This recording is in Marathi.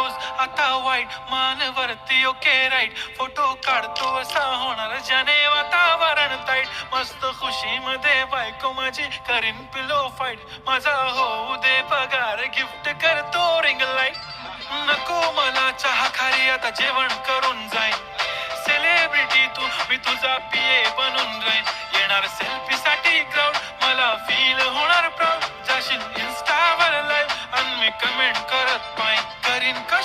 न्यूज आता वाईट मान वरती ओके राईट फोटो काढतो असा होणार ज्याने वातावरण ताईट मस्त खुशी मध्ये बायको माझी करीन पिलो फाईट माझा होऊ दे पगार गिफ्ट करतो रिंग लाईट नको मला चहा खारी आता जेवण करून जाईन सेलिब्रिटी तू मी तुझा पीए बनून राहीन येणार सेल्फी साठी क्राऊड मला फील होणार प्राऊड जाशील इन्स्टावर लाईव्ह आणि मी कमेंट करत पाहिन करीन कश